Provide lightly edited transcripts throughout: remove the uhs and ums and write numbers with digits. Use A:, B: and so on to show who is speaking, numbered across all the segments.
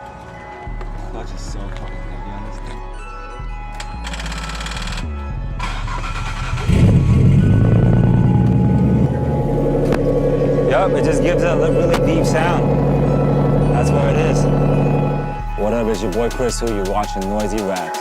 A: Clutch is so fucking heavy on this thing. Yup, it just gives it a really deep sound. That's what it is. What up, it's your boy Kris, who you're watching Noisy Raps.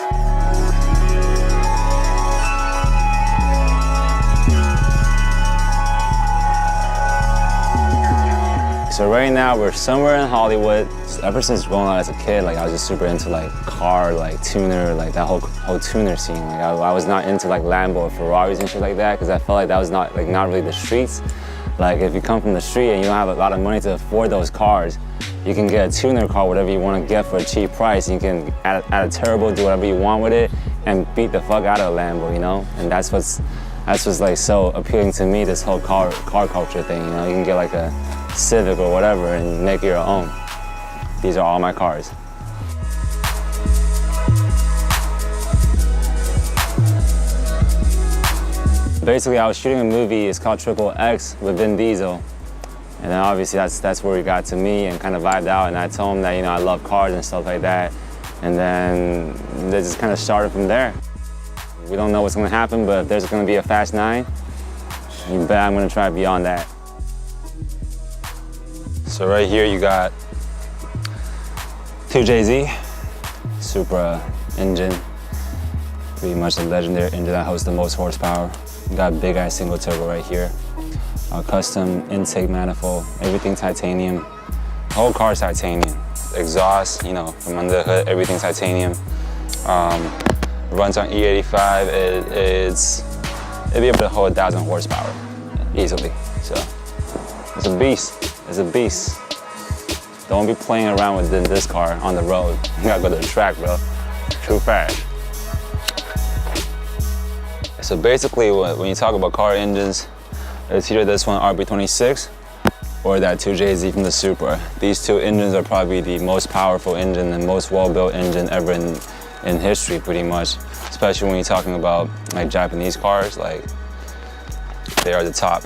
A: So right now we're somewhere in Hollywood. Ever since growing up as a kid, like I was just super into like car, like tuner, like that whole tuner scene. Like I was not into like Lambo or Ferraris and shit like that because I felt like that was not really the streets. Like if you come from the street and you don't have a lot of money to afford those cars, you can get a tuner car, whatever you want to get for a cheap price. You can add a turbo, do whatever you want with it, and beat the fuck out of a Lambo, you know? And that's what's like so appealing to me, this whole car culture thing, you know? You can get like a Civic or whatever and make it your own. These are all my cars. Basically, I was shooting a movie, it's called Triple X with Vin Diesel. And then obviously that's where he got to me and kind of vibed out, and I told him that, you know, I love cars and stuff like that. And then this just kind of started from there. We don't know what's gonna happen, but if there's gonna be a Fast 9, you bet I'm gonna try beyond that. So right here you got 2JZ, Supra engine, pretty much the legendary engine that hosts the most horsepower. You got big ass single turbo right here. Custom intake manifold, everything titanium. The whole car's titanium. Exhaust, you know, from under the hood, everything's titanium. Runs on E85, it'd be able to hold 1,000 horsepower easily. So it's a beast. It's a beast. Don't be playing around with this car on the road. You gotta go to the track, bro. True fact. So basically, when you talk about car engines, it's either this one RB26 or that 2JZ from the Supra. These two engines are probably the most powerful engine and most well-built engine ever in history, pretty much. Especially when you're talking about like Japanese cars, like they are the top.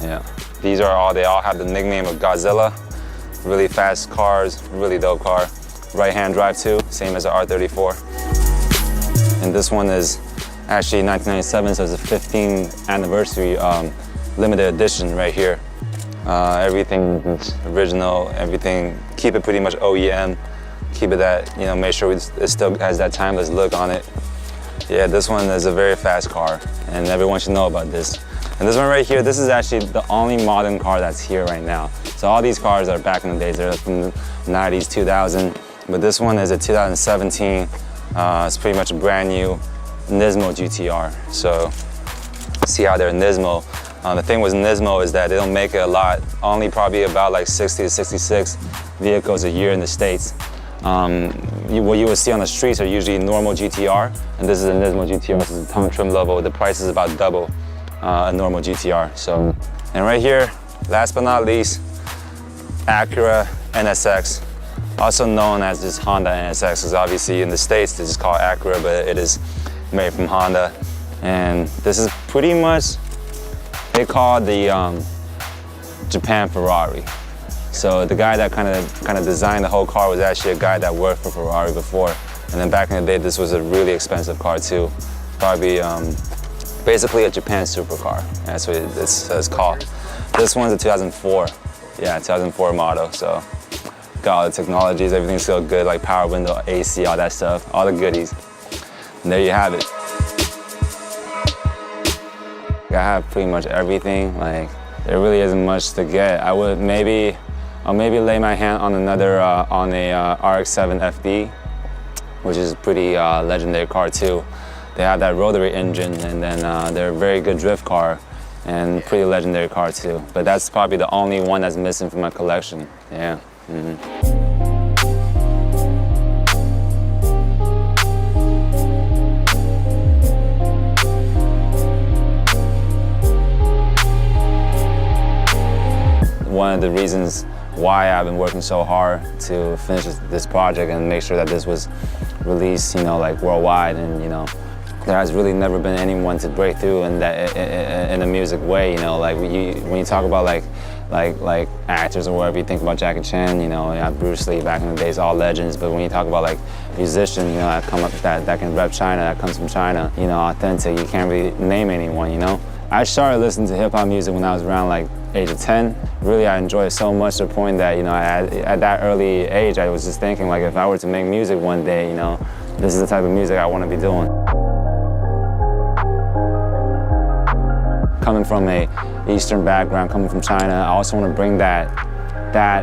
A: Yeah. They all have the nickname of Godzilla. Really fast cars, really dope car. Right-hand drive too, same as the R34. And this one is actually 1997, so it's a 15th anniversary limited edition right here. Everything's original, everything, keep it pretty much OEM. Keep it that, you know, make sure it still has that timeless look on it. Yeah, this one is a very fast car, and everyone should know about this. And this one right here, this is actually the only modern car that's here right now. So all these cars are back in the days, they're from the 90s, 2000. But this one is a 2017. It's pretty much a brand new Nismo GTR. So see how they're Nismo. The thing with Nismo is that they don't make it a lot, only probably about like 60 to 66 vehicles a year in the States. What you will see on the streets are usually normal GTR, and this is a Nismo GTR. This is a tongue trim level. The price is about double a normal GTR. So, and right here, last but not least, Acura NSX, also known as this Honda NSX, because obviously in the States this is called Acura, but it is made from Honda. And this is pretty much, they call the Japan Ferrari. So the guy that kind of designed the whole car was actually a guy that worked for Ferrari before. And then back in the day, this was a really expensive car too. Probably basically a Japan supercar. That's what it's called. This one's a 2004. Yeah, 2004 model. So got all the technologies, everything's still good, like power window, AC, all that stuff, all the goodies. And there you have it. I have pretty much everything. Like, there really isn't much to get. I'll maybe lay my hand on another, on a RX-7 FD, which is a pretty legendary car too. They have that rotary engine, and then they're a very good drift car and pretty legendary car too. But that's probably the only one that's missing from my collection. Yeah. One of the reasons why I've been working so hard to finish this project and make sure that this was released, you know, like worldwide, and you know, there has really never been anyone to break through in that in a music way, you know, like when you talk about like like actors or whatever. You think about Jackie Chan, you know, Bruce Lee back in the days, all legends. But when you talk about like musicians, you know, that come up that can rep China, that comes from China, you know, authentic, you can't really name anyone, you know. I started listening to hip hop music when I was around like age of 10. Really, I enjoyed it so much to the point that, you know, at that early age, I was just thinking like, if I were to make music one day, you know, this is the type of music I want to be doing. Coming from a Eastern background, coming from China, I also want to bring that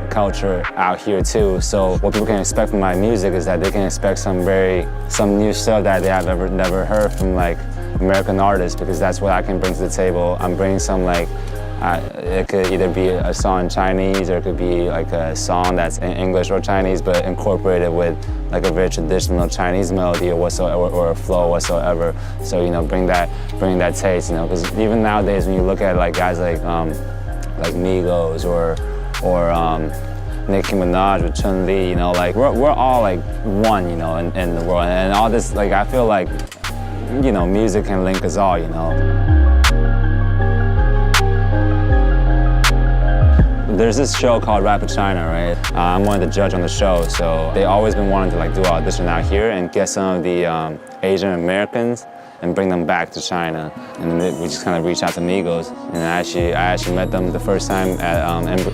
A: culture out here too. So what people can expect from my music is that they can expect some new stuff that they have never heard from like American artists, because that's what I can bring to the table. I'm bringing some like, it could either be a song in Chinese or it could be like a song that's in English or Chinese, but incorporated with like a very traditional Chinese melody or whatsoever, or a flow whatsoever. So, you know, bring that taste, you know, because even nowadays when you look at like guys like Migos or Nicki Minaj with Chun-Li, you know, like we're all like one, you know, in the world, and all this, like I feel like, you know, music can link us all, you know. There's this show called Rap of China, right? I'm one of the judges on the show, so they always been wanting to like do an audition out here and get some of the Asian Americans and bring them back to China. And we just kind of reached out to Migos, and I actually met them the first time at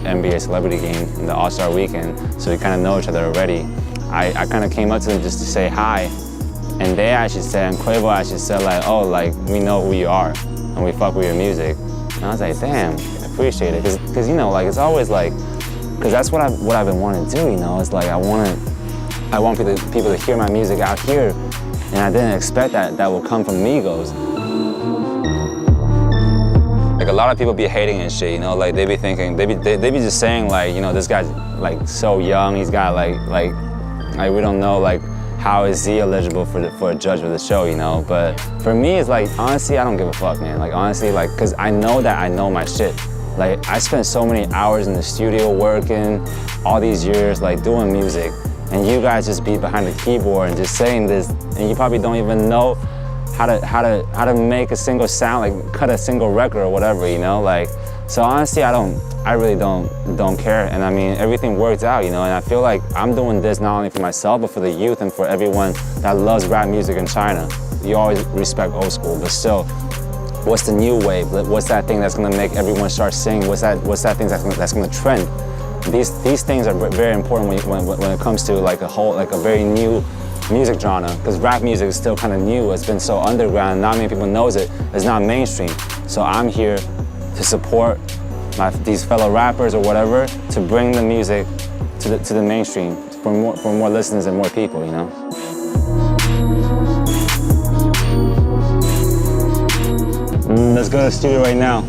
A: NBA Celebrity Game in the All-Star Weekend, so we kind of know each other already. I kind of came up to them just to say hi, and they actually said, and Quavo actually said like, oh, like, we know who you are, and we fuck with your music. And I was like, damn. Appreciate it, because you know, like, it's always like, because that's what I've been wanting to do, you know. It's like I want people to hear my music out here, and I didn't expect that will come from Migos. Like a lot of people be hating and shit, you know, like they be thinking, they be just saying like, you know, this guy's like so young, he's got like we don't know like how is he eligible for a judge for the show, you know. But for me, it's like, honestly, I don't give a fuck, man. Like honestly, like, because I know that I know my shit. Like, I spent so many hours in the studio working, all these years, like, doing music, and you guys just be behind the keyboard and just saying this, and you probably don't even know how to make a single sound, like, cut a single record or whatever, you know? Like, so honestly, I really don't care, and I mean, everything works out, you know, and I feel like I'm doing this not only for myself, but for the youth and for everyone that loves rap music in China. You always respect old school, but still, what's the new wave? What's that thing that's gonna make everyone start singing? What's that thing that's gonna trend? These things are very important when it comes to like a very new music genre, because rap music is still kind of new. It's been so underground, not many people knows it. It's not mainstream. So I'm here to support these fellow rappers or whatever, to bring the music to the mainstream for more listeners and more people, you know. Let's go to the studio right now.